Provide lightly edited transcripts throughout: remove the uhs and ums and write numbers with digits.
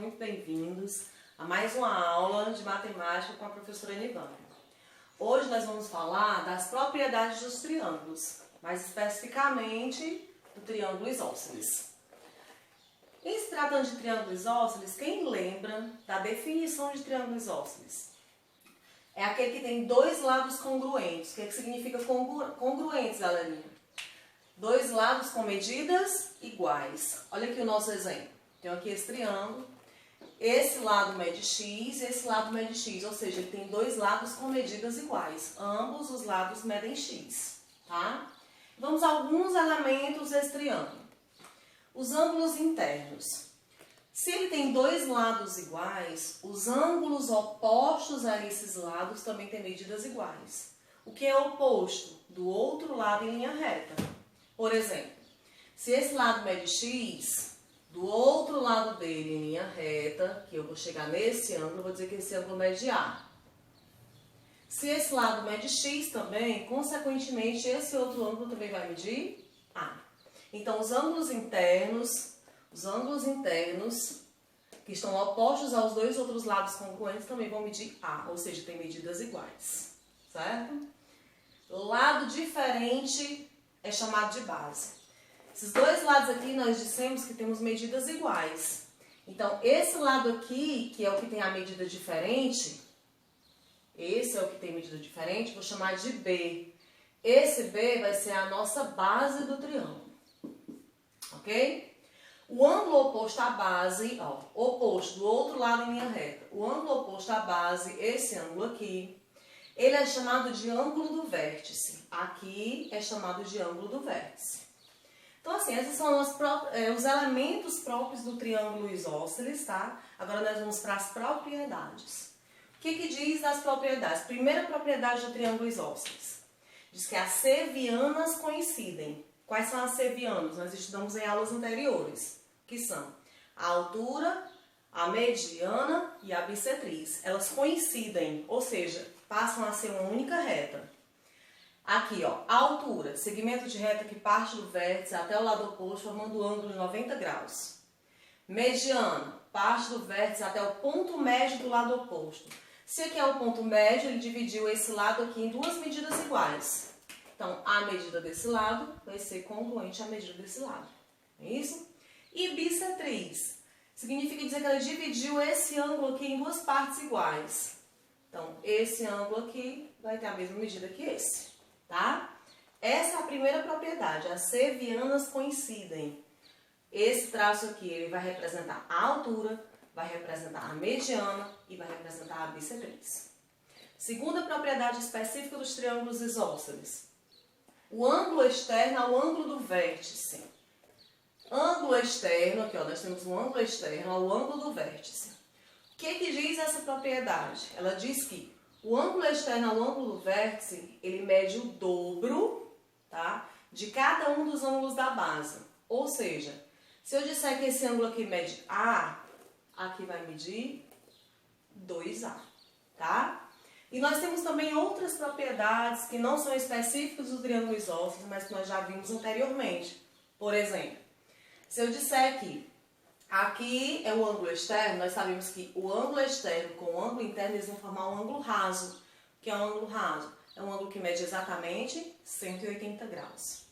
muito bem-vindos a mais uma aula de matemática com a professora Nivânia. Hoje nós vamos falar das propriedades dos triângulos, mais especificamente do triângulo isósceles. Em se tratando de triângulo isósceles, quem lembra da definição de triângulo isósceles? É aquele que tem dois lados congruentes. O que significa congruentes, galerinha? Dois lados com medidas iguais. Olha aqui o nosso exemplo. Tenho aqui esse triângulo. Esse lado mede x e esse lado mede x. Ou seja, ele tem dois lados com medidas iguais. Ambos os lados medem x. Tá? Vamos a alguns elementos desse triângulo. Os ângulos internos. Se ele tem dois lados iguais, os ângulos opostos a esses lados também têm medidas iguais. O que é oposto? Do outro lado em linha reta. Por exemplo, se esse lado mede x, do outro lado dele em linha reta, que eu vou chegar nesse ângulo, eu vou dizer que esse ângulo mede A. Se esse lado mede x também, consequentemente, esse outro ângulo também vai medir A. Então, os ângulos internos que estão opostos aos dois outros lados congruentes também vão medir A, ou seja, tem medidas iguais, certo? Lado diferente é chamado de base. Esses dois lados aqui nós dissemos que temos medidas iguais. Então, esse lado aqui, que é o que tem a medida diferente, esse é o que tem medida diferente, vou chamar de B. Esse B vai ser a nossa base do triângulo. Ok? O ângulo oposto à base, ó, oposto do outro lado em linha reta, o ângulo oposto à base, esse ângulo aqui, ele é chamado de ângulo do vértice. Aqui é chamado de ângulo do vértice. Então, assim, esses são os elementos próprios do triângulo isósceles, tá? Agora nós vamos para as propriedades. O que diz das propriedades? Primeira propriedade do triângulo isósceles. Diz que as sevianas coincidem. Quais são as sevianas? Nós estudamos em aulas anteriores, que são a altura, a mediana e a bissetriz. Elas coincidem, ou seja, passam a ser uma única reta. Aqui, ó, a altura, segmento de reta que parte do vértice até o lado oposto, formando o ângulo de 90 graus. Mediana, parte do vértice até o ponto médio do lado oposto. Se aqui é o ponto médio, ele dividiu esse lado aqui em duas medidas iguais. Então, a medida desse lado vai ser congruente à medida desse lado. É isso? E bissetriz significa dizer que ela dividiu esse ângulo aqui em duas partes iguais. Então, esse ângulo aqui vai ter a mesma medida que esse, tá? Essa é a primeira propriedade, as sevianas coincidem. Esse traço aqui, ele vai representar a altura, vai representar a mediana e vai representar a bissetriz. Segunda propriedade específica dos triângulos isósceles. O ângulo externo é o ângulo do vértice. Ângulo externo, aqui ó, nós temos um ângulo externo ao ângulo do vértice. O que diz essa propriedade? Ela diz que o ângulo externo ao ângulo do vértice, ele mede o dobro, tá, de cada um dos ângulos da base. Ou seja, se eu disser que esse ângulo aqui mede A, aqui vai medir 2A, tá? E nós temos também outras propriedades que não são específicas do triângulo isósceles, mas que nós já vimos anteriormente. Por exemplo, se eu disser que aqui é o ângulo externo, nós sabemos que o ângulo externo com o ângulo interno eles vão formar um ângulo raso. O que é um ângulo raso? É um ângulo que mede exatamente 180 graus.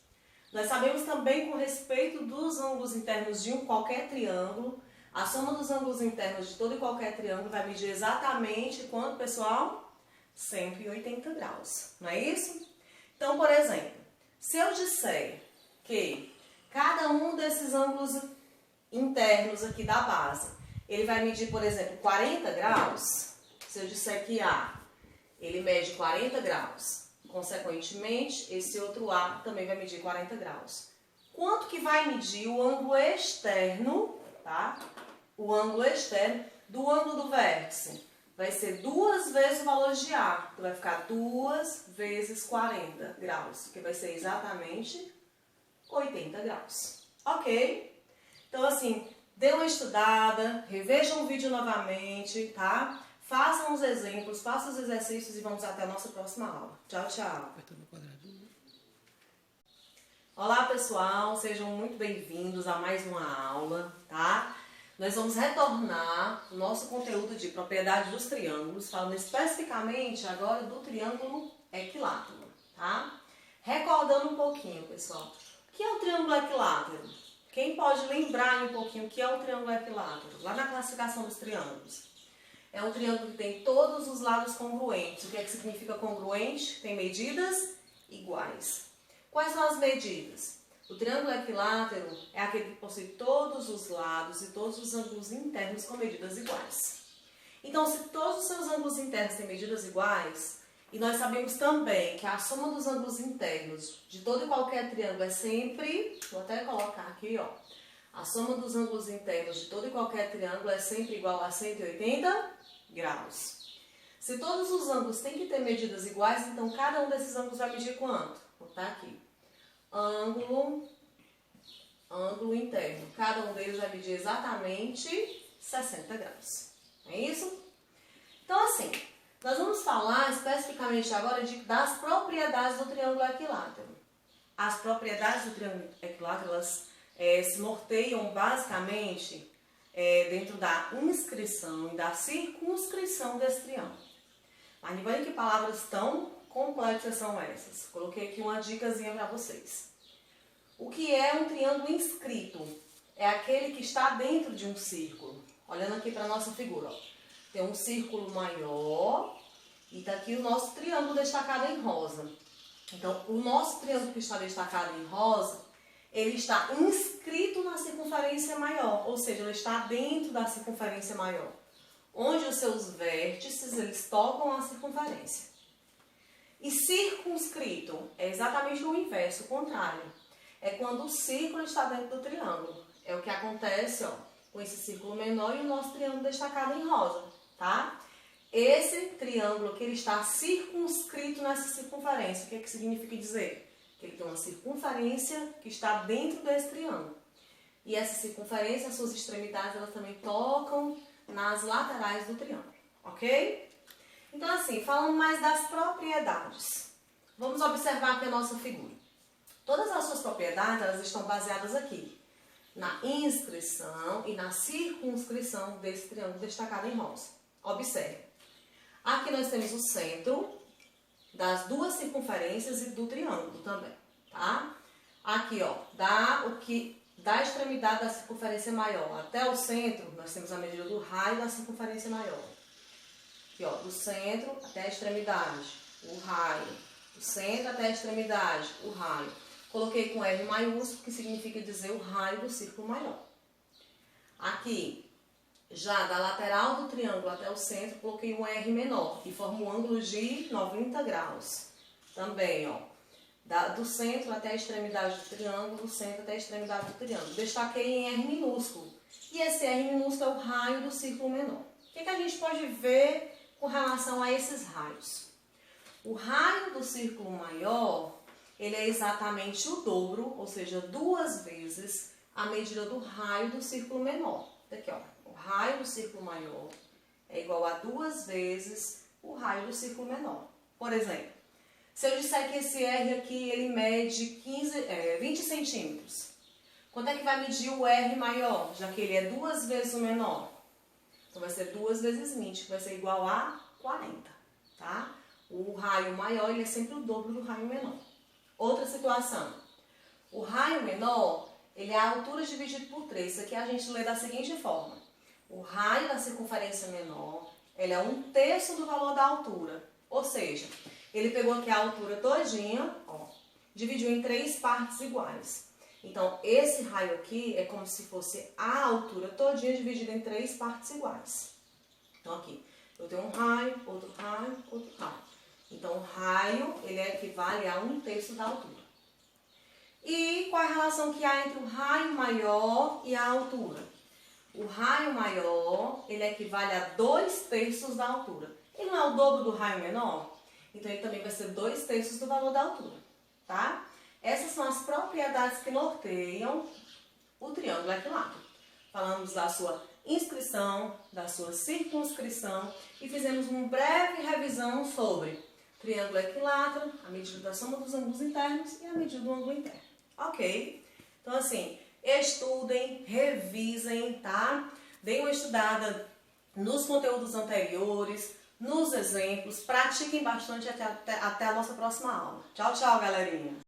Nós sabemos também com respeito dos ângulos internos de qualquer triângulo, a soma dos ângulos internos de todo e qualquer triângulo vai medir exatamente quanto, pessoal? 180 graus, não é isso? Então, por exemplo, se eu disser que cada um desses ângulos internos aqui da base, ele vai medir, por exemplo, 40 graus, se eu disser que A, ele mede 40 graus, consequentemente, esse outro A também vai medir 40 graus. Quanto que vai medir o ângulo externo, tá? O ângulo externo do ângulo do vértice? Vai ser 2 vezes o valor de A, então vai ficar 2 vezes 40 graus, que vai ser exatamente 80 graus. Ok? Então, assim, dê uma estudada, revejam o vídeo novamente, tá? Façam os exemplos, façam os exercícios e vamos até a nossa próxima aula. Tchau, tchau. Olá, pessoal, sejam muito bem-vindos a mais uma aula, tá? nós vamos retornar o nosso conteúdo de propriedade dos triângulos, falando especificamente agora do triângulo equilátero, tá? Recordando um pouquinho, pessoal, o que é o triângulo equilátero? Quem pode lembrar um pouquinho o que é o triângulo equilátero? Lá na classificação dos triângulos. É um triângulo que tem todos os lados congruentes. O que é que significa congruente? Tem medidas iguais. Quais são as medidas? O triângulo equilátero é aquele que possui todos os lados e todos os ângulos internos com medidas iguais. Então, se todos os seus ângulos internos têm medidas iguais, e nós sabemos também que a soma dos ângulos internos de todo e qualquer triângulo é sempre, vou até colocar aqui, ó, a soma dos ângulos internos de todo e qualquer triângulo é sempre igual a 180 graus. Se todos os ângulos têm que ter medidas iguais, então cada um desses ângulos vai medir quanto? Vou botar aqui. Ângulo interno. Cada um deles vai medir exatamente 60 graus. É isso? Então, assim, nós vamos falar especificamente agora das propriedades do triângulo equilátero. As propriedades do triângulo equilátero, elas se norteiam basicamente dentro da inscrição e da circunscrição desse triângulo. Mas lembrem que palavras tão complexas são essas. Coloquei aqui uma dicasinha para vocês. O que é um triângulo inscrito? É aquele que está dentro de um círculo. Olhando aqui para a nossa figura, ó. Tem um círculo maior e está aqui o nosso triângulo destacado em rosa. Então, o nosso triângulo que está destacado em rosa, ele está inscrito na circunferência maior, ou seja, ele está dentro da circunferência maior, onde os seus vértices eles tocam a circunferência. E circunscrito é exatamente o inverso, o contrário. É quando o círculo está dentro do triângulo. É o que acontece, ó, com esse círculo menor e o nosso triângulo destacado em rosa, tá? Esse triângulo que ele está circunscrito nessa circunferência, o que é que significa dizer? Que ele tem uma circunferência que está dentro desse triângulo. E essa circunferência, as suas extremidades, elas também tocam nas laterais do triângulo, ok? Então, assim, falando mais das propriedades, vamos observar aqui a nossa figura. Todas as suas propriedades, elas estão baseadas aqui, na inscrição e na circunscrição desse triângulo destacado em rosa. Observe. Aqui nós temos o centro das duas circunferências e do triângulo também, tá? Aqui, ó, da extremidade da circunferência maior até o centro, nós temos a medida do raio da circunferência maior. Aqui, ó, do centro até a extremidade, o raio. Do centro até a extremidade, o raio. Coloquei com R maiúsculo, que significa dizer o raio do círculo maior. Aqui, já da lateral do triângulo até o centro, coloquei um R menor, que forma um ângulo de 90 graus. Também, ó, do centro até a extremidade do triângulo, do centro até a extremidade do triângulo. Destaquei em R minúsculo. E esse R minúsculo é o raio do círculo menor. O que a gente pode ver com relação a esses raios? O raio do círculo maior, ele é exatamente o dobro, ou seja, 2 vezes a medida do raio do círculo menor. Aqui, ó, o raio do círculo maior é igual a 2 vezes o raio do círculo menor. Por exemplo, se eu disser que esse R aqui, ele mede 20 centímetros, quanto é que vai medir o R maior, já que ele é 2 vezes o menor? Então, vai ser 2 vezes 20, que vai ser igual a 40, tá? O raio maior, ele é sempre o dobro do raio menor. Outra situação, o raio menor, ele é a altura dividido por 3. Isso aqui a gente lê da seguinte forma. O raio da circunferência menor, ele é 1/3 do valor da altura. Ou seja, ele pegou aqui a altura todinha, ó, dividiu em 3 partes iguais. Então, esse raio aqui é como se fosse a altura todinha dividida em 3 partes iguais. Então, aqui, eu tenho um raio, outro raio, outro raio. Então, o raio, ele equivale a 1/3 da altura. E qual a relação que há entre o raio maior e a altura? O raio maior, ele equivale a 2/3 da altura. Ele não é o dobro do raio menor? Então, ele também vai ser 2/3 do valor da altura, tá? Essas são as propriedades que norteiam o triângulo equilátero. Falamos da sua inscrição, da sua circunscrição e fizemos uma breve revisão sobre triângulo equilátero, a medida da soma dos ângulos internos e a medida do ângulo interno. Ok? Então, assim, estudem, revisem, tá? deem uma estudada nos conteúdos anteriores, nos exemplos, pratiquem bastante até a nossa próxima aula. Tchau, tchau, galerinha!